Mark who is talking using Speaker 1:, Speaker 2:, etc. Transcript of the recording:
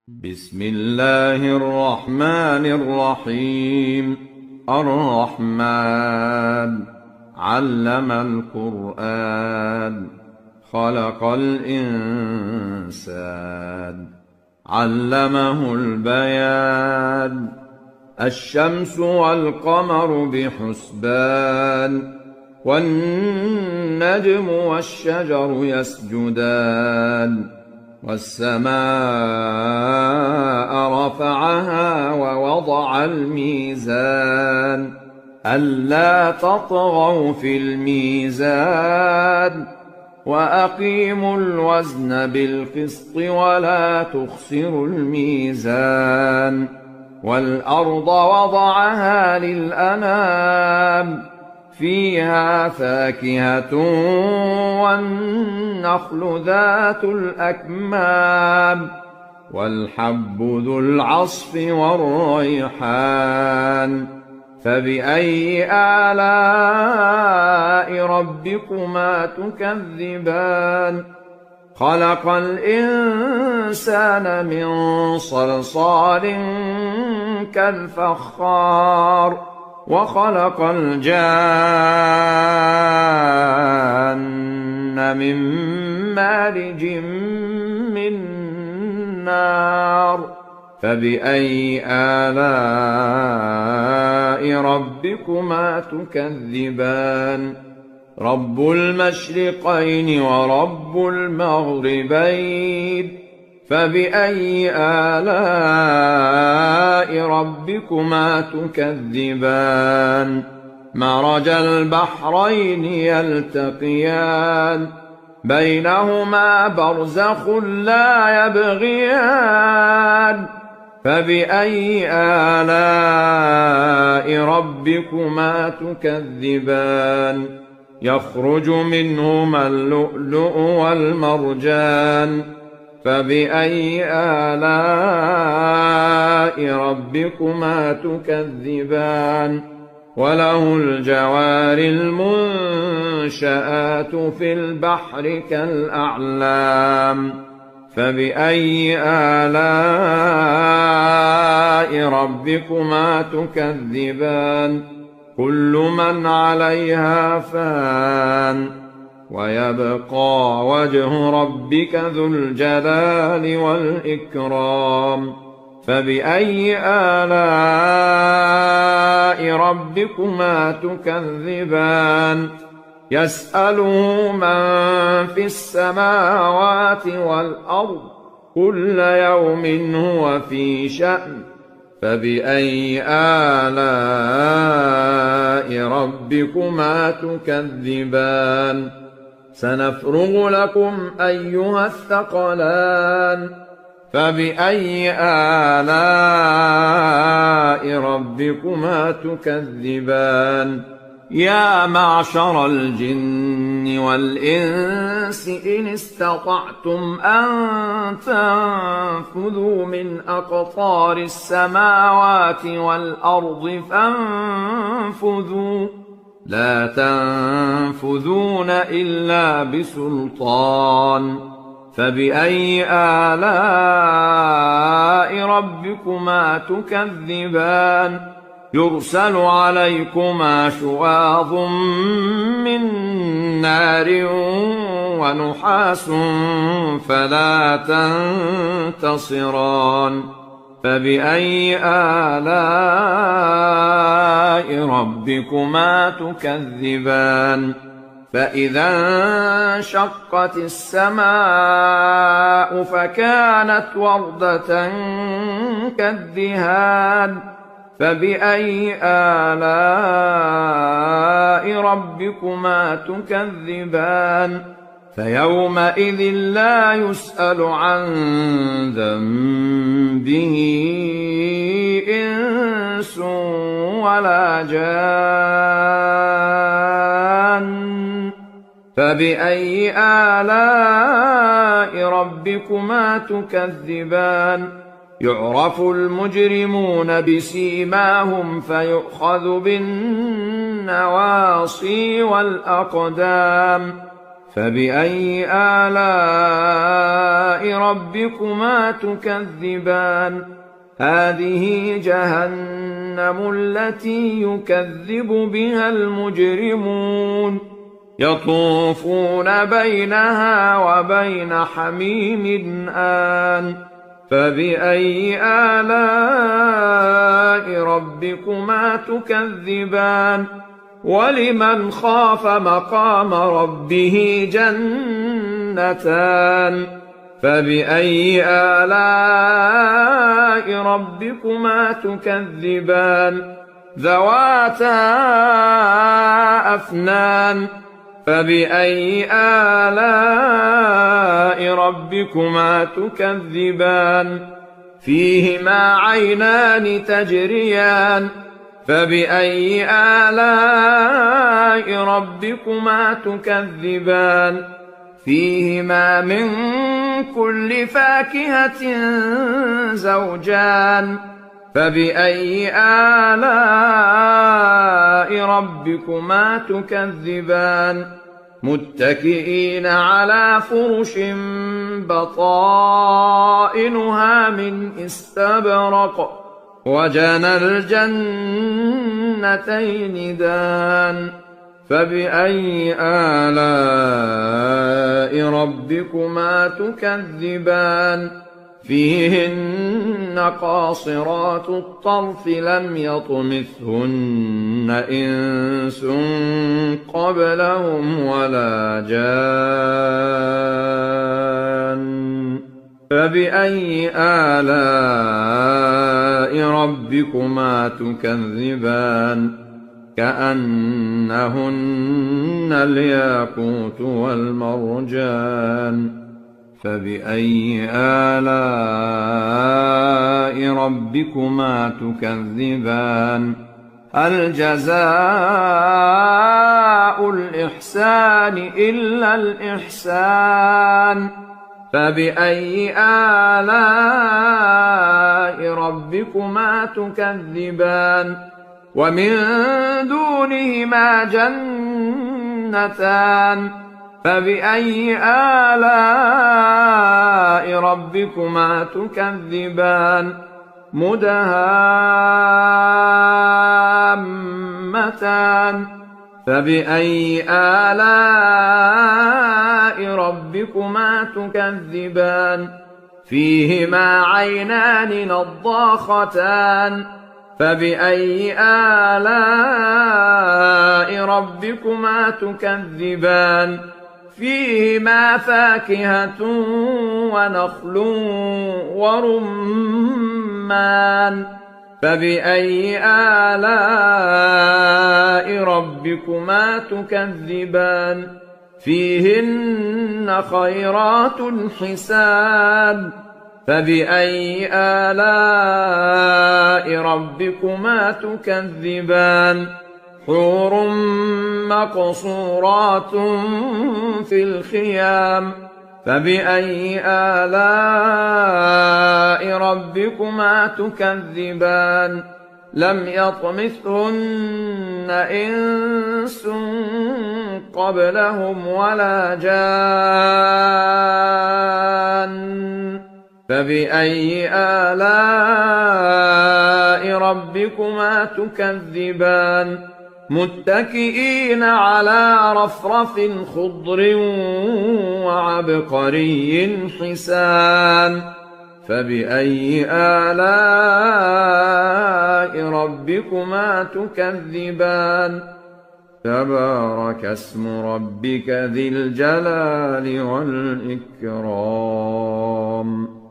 Speaker 1: بسم الله الرحمن الرحيم. الرحمن علم القرآن، خلق الإنسان، علمه البيان. الشمس والقمر بحسبان، والنجم والشجر يسجدان، والسماء رفعها ووضع الميزان ألا تطغوا في الميزان وأقيموا الوزن بالقسط ولا تخسروا الميزان. والأرض وضعها للأنام، فيها فاكهة والنخل ذات الأكمام، والحب ذو العصف والريحان. فبأي آلاء ربكما تكذبان؟ خلق الإنسان من صلصال كالفخار، وخلق الجان من مارج من نار. فبأي آلاء ربكما تكذبان؟ رب المشرقين ورب المغربين، فبأي آلاء ربكما تكذبان؟ مرج البحرين يلتقيان، بينهما برزخ لا يبغيان. فبأي آلاء ربكما تكذبان؟ يخرج منهما اللؤلؤ والمرجان. فبأي آلاء ربكما تكذبان؟ وله الجوار المنشآت في البحر كالأعلام. فبأي آلاء ربكما تكذبان؟ كل من عليها فان، ويبقى وجه ربك ذو الجلال والإكرام. فبأي آلاء ربكما تكذبان؟ يسأله من في السماوات والأرض، كل يوم هو في شأن. فبأي آلاء ربكما تكذبان؟ سنفرغ لكم أيها الثقلان. فبأي آلاء ربكما تكذبان؟ يا معشر الجن والإنس إن استطعتم أن تنفذوا من أقطار السماوات والأرض فانفذوا، لا تنفذون إلا بسلطان. فبأي آلاء ربكما تكذبان؟ يرسل عليكما شواظ من نار ونحاس فلا تنتصران. فبأي آلاء ربكما تكذبان؟ فإذا انشقت السماء فكانت وردة كالدهان. فبأي آلاء ربكما تكذبان؟ فيومئذ لا يسأل عن ذنبه إنس ولا جان. فبأي آلاء ربكما تكذبان؟ يعرف المجرمون بسيماهم فيؤخذ بالنواصي والأقدام. فبأي آلاء ربكما تكذبان هذه جهنم التي يكذب بها المجرمون يطوفون بينها وبين حميم آن فبأي آلاء ربكما تكذبان ولمن خاف مقام ربه جنتان فبأي آلاء ربكما تكذبان ذواتا أفنان فبأي آلاء ربكما تكذبان فيهما عينان تجريان فبأي آلاء ربكما تكذبان فيهما من كل فاكهة زوجان فبأي آلاء ربكما تكذبان متكئين على فرش بطائنها من استبرق وجنى الجنتين دان فبأي آلاء ربكما تكذبان فيهن قاصرات الطرف لم يطمثهن إنس قبلهم ولا جان فبأي آلاء ربكما تكذبان كأنهن الياقوت والمرجان فبأي آلاء ربكما تكذبان هل جزاء الإحسان إلا الإحسان فبأي آلاء ربكما تكذبان ومن دونهما جنتان فبأي آلاء ربكما تكذبان مدهامتان فبأي آلاء ربكما تكذبان فيهما عينان نضاختان فبأي آلاء ربكما تكذبان فيهما فاكهة ونخل ورمان فبأي آلاء ربكما تكذبان فيهن خيرات حسان فبأي آلاء ربكما تكذبان حور مقصورات في الخيام فبأي آلاء ربكما تكذبان لم يطمثهن إنس قبلهم ولا جان فبأي آلاء ربكما تكذبان متكئين على رفرف خضر وعبقري حسان فبأي آلاء ربكما تكذبان تبارك اسم ربك ذي الجلال والإكرام